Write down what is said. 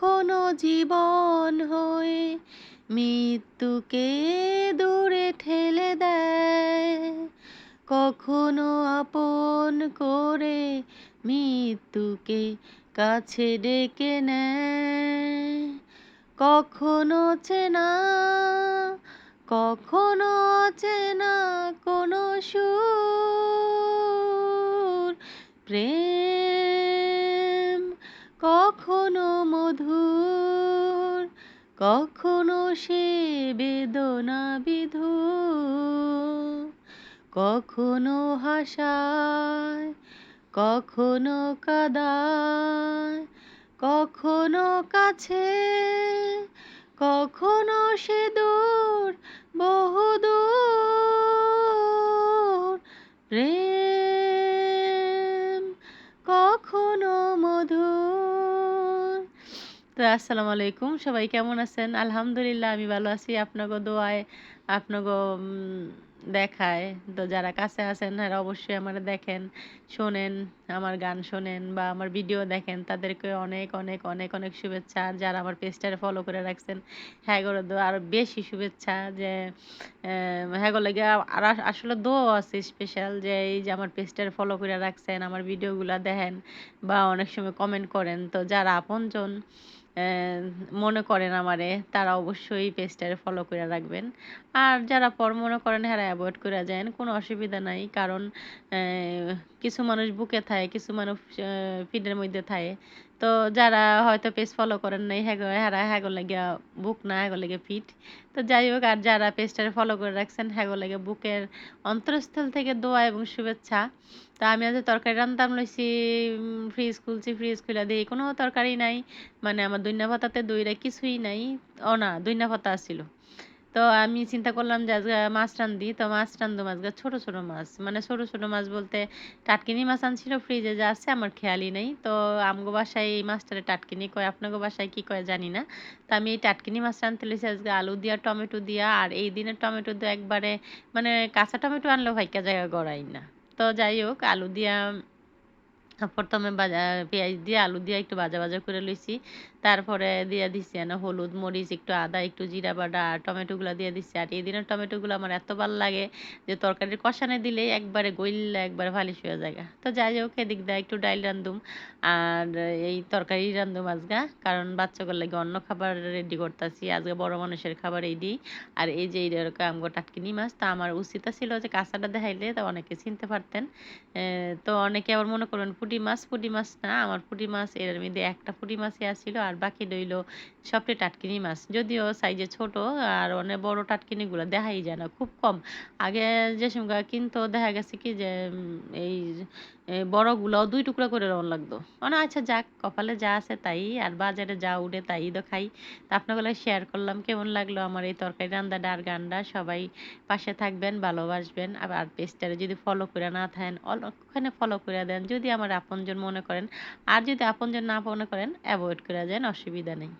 কখনো জীবন হয়ে মৃত্যুকে দূরে ঠেলে দেয়, কখনো আপন করে মৃত্যুকে কাছে ডেকে নেয়। কখনো চেনা, কখনো অচেনা কোনো সুর, প্রেম কখনো মধুর, কখনো সে বেদনা বিধুর, কখনো হাসায়, কখনো কাঁদায়, কখনো কাছে, কখনো সে দূর, বহুদূর, প্রেম কখনো মধুর। তো আসসালামু আলাইকুম, সবাই কেমন আছেন? আলহামদুলিল্লাহ আমি ভালো আছি, আপনাগো দোয়ায়, আপনাগো দেখায়। তো যারা কাছে আছেন তারা অবশ্যই আমার দেখেন, শোনেন, আমার গান শোনেন বা আমার ভিডিও দেখেন, তাদেরকে অনেক অনেক অনেক অনেক শুভেচ্ছা। আর যারা আমার পেজটারে ফলো করে রাখছেন, হ্যাঁ করে দো আরও বেশি শুভেচ্ছা। যে হ্যাঁ গো লাগে আর আসলে দোয়া আছে স্পেশাল, যে এই যে আমার পেজটারে ফলো করে রাখছেন, আমার ভিডিওগুলো দেখেন বা অনেক সময় কমেন্ট করেন। তো যারা আপনজন মনে করেন আমারে, তারা অবশ্যই পেজটারে ফলো করে রাখবেন। আর যারা পর মনে করেন হ্যাঁ অ্যাভয়েড করে যান, কোনো অসুবিধা নাই। কারণ কিছু মানুষ বুকে থাকে, কিছু মানুষ ফিডের মধ্যে থাকে। তো যারা হয়তো পেজ ফলো করেন নাই, হ্যাঁ লাগিয়া বুক না, হ্যাঁ লাগে ফিট। তো যাই হোক, আর যারা পেজটারে ফলো করে রাখছেন, হ্যাঁ লাগে বুকের অন্তরস্থল থেকে দোয়া এবং শুভেচ্ছা। তা আমি আজ তরকারি রান্তাম লইছি, ফ্রিজ খুলছি, ফ্রিজ খুলে দিই কোনো তরকারি নাই, মানে আমার দইন্যা পাতাতে দইরা কিছুই নাই। ও না, দইন্যা পাতা আসছিল। তো আমি চিন্তা করলাম যে আজকে মাছ রান্ধি। তো মাছ রান্ধবো আজকে ছোট ছোট মাছ, মানে ছোট ছোট মাছ বলতে টাটকিনি মাছ আনছিল ফ্রিজে, যা আছে আমার খেয়ালই নেই। তো আমগো বাসায় এই মাছটারে টাটকিনি কয়, আপনাগো বাসায় কি কয় জানি না। তো আমি এই টাটকিনি মাছ রাঁধতে লেছি আজকে আলু দিয়া, টমেটো দিয়া। আর এই দিনের টমেটো তো একবারে, মানে কাঁচা টমেটো আনলেও ভাইকা জায়গা গড়াই না। তো যাই হোক, আলু দিয়া প্রথমে পেঁয়াজ দিয়ে আলু দিয়ে একটু ভাজা ভাজা করে লইছি। তারপরে দিয়ে দিচ্ছি হলুদ, মরিচ, একটু আদা, একটু জিরা বাটা, আর টমেটোগুলো দিয়ে দিচ্ছি। আর এই দিনের টমেটোগুলো আমার এত ভালো লাগে যে তরকারির কষানে দিলেই একবারে গইল্লা একবারে ভালিশ হয়ে যায়। তো যাই হোক, এদিক দিয়ে একটু ডাইল রান্ধুম আর এই তরকারি রান্ধুম আজকে, কারণ বাচ্চাগুলো লাগে অন্য খাবার রেডি করতেছি। আজকে বড় মানুষের খাবার এই দিই। আর এই যে এইরকম আমগো টাটকিনি মাছ, তা আমার উচিত ছিল যে কাঁচাটা দেখাইলে তো অনেকে চিনতে পারতেন। তো অনেকে আবার মনে করবেন পুঁটি মাছ, পুঁটি মাছ না, আমার পুঁটি মাছ এর মধ্যে একটা পুঁটি মাছই আসছিল, আর বাকি রইল সবটি টাটকিনি মাছ, যদিও সাইজে ছোট। আর অনেক বড় টাটকিনিগুলো দেখাই যায় না, খুব কম। আগে যে সময় কিন্তু দেখা গেছে কি যে এই বড়গুলো 2 টুকরা করে রওয়ান লাগতো, মানে আচ্ছা যাক, কপালে যা আছে তাই, আর বাজারে যা উঠে তাই তো খাই। তা আপনাগুলো শেয়ার করলাম, কেমন লাগলো আমার এই তরকারি রান্নাটা আর গানটা। সবাই পাশে থাকবেন, ভালোবাসবেন। আবার পেজটারে যদি ফলো করে না থাকেন, ওখানে ফলো করে দেন যদি আমার আপনজন মনে করেন। আর যদি আপনজন না মনে করেন, অ্যাভয়েড করে দেন, অসুবিধা নেই।